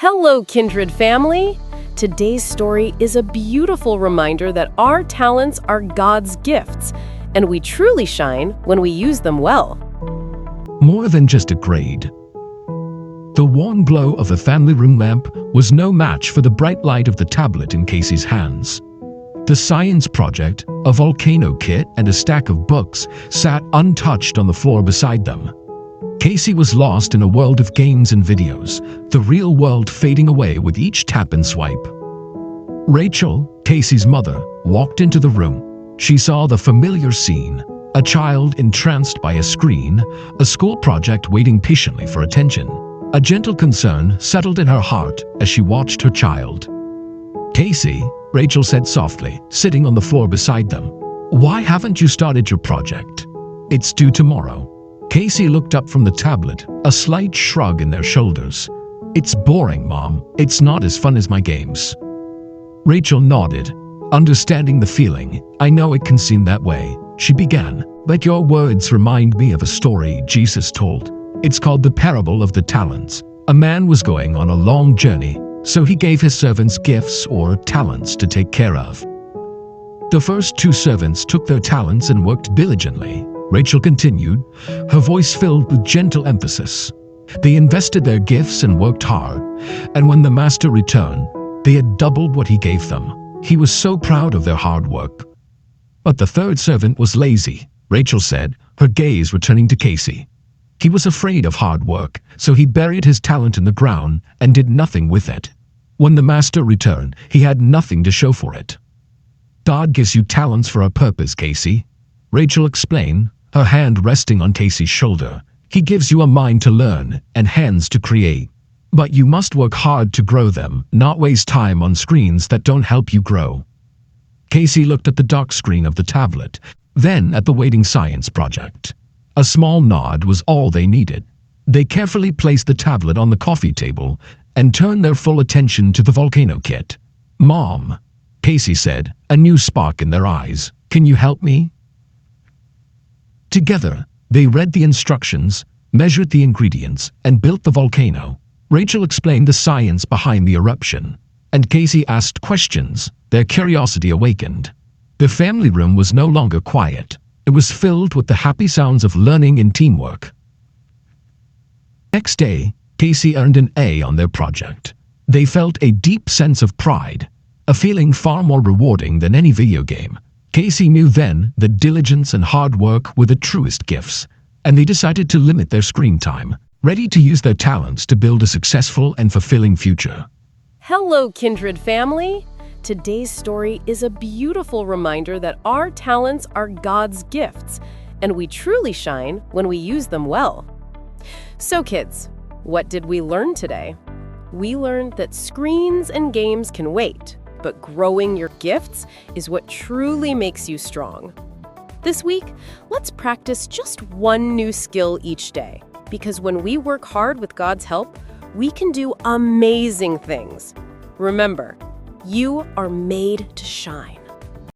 Hello, kindred family! Today's story is a beautiful reminder that our talents are God's gifts, and we truly shine when we use them well. More than just a grade. The warm glow of the family room lamp was no match for the bright light of the tablet in Casey's hands. The science project, a volcano kit, and a stack of books sat untouched on the floor beside them. Casey was lost in a world of games and videos, the real world fading away with each tap and swipe. Rachel, Casey's mother, walked into the room. She saw the familiar scene, a child entranced by a screen, a school project waiting patiently for attention. A gentle concern settled in her heart as she watched her child. "Casey," Rachel said softly, sitting on the floor beside them, "why haven't you started your project? It's due tomorrow." Casey looked up from the tablet, a slight shrug in their shoulders. "It's boring, Mom. It's not as fun as my games." Rachel nodded, understanding the feeling. "I know it can seem that way," she began, "but your words remind me of a story Jesus told. It's called the parable of the talents. A man was going on a long journey, so he gave his servants gifts or talents to take care of. The first two servants took their talents and worked diligently," Rachel continued, her voice filled with gentle emphasis. "They invested their gifts and worked hard, and when the master returned, they had doubled what he gave them. He was so proud of their hard work. But the third servant was lazy," Rachel said, her gaze returning to Casey. "He was afraid of hard work, so he buried his talent in the ground and did nothing with it. When the master returned, he had nothing to show for it." "God gives you talents for a purpose, Casey," Rachel explained, her hand resting on Casey's shoulder. "He gives you a mind to learn and hands to create. But you must work hard to grow them, not waste time on screens that don't help you grow." Casey looked at the dark screen of the tablet, then at the waiting science project. A small nod was all they needed. They carefully placed the tablet on the coffee table and turned their full attention to the volcano kit. "Mom," Casey said, a new spark in their eyes, "can you help me?" Together, they read the instructions, measured the ingredients, and built the volcano. Rachel explained the science behind the eruption, and Casey asked questions, their curiosity awakened. The family room was no longer quiet. It was filled with the happy sounds of learning and teamwork. Next day, Casey earned an A on their project. They felt a deep sense of pride, a feeling far more rewarding than any video game. Casey knew then that diligence and hard work were the truest gifts, and they decided to limit their screen time, ready to use their talents to build a successful and fulfilling future. Hello, kindred family! Today's story is a beautiful reminder that our talents are God's gifts, and we truly shine when we use them well. So kids, what did we learn today? We learned that screens and games can wait, but growing your gifts is what truly makes you strong. This week, let's practice just one new skill each day, because when we work hard with God's help, we can do amazing things. Remember, you are made to shine.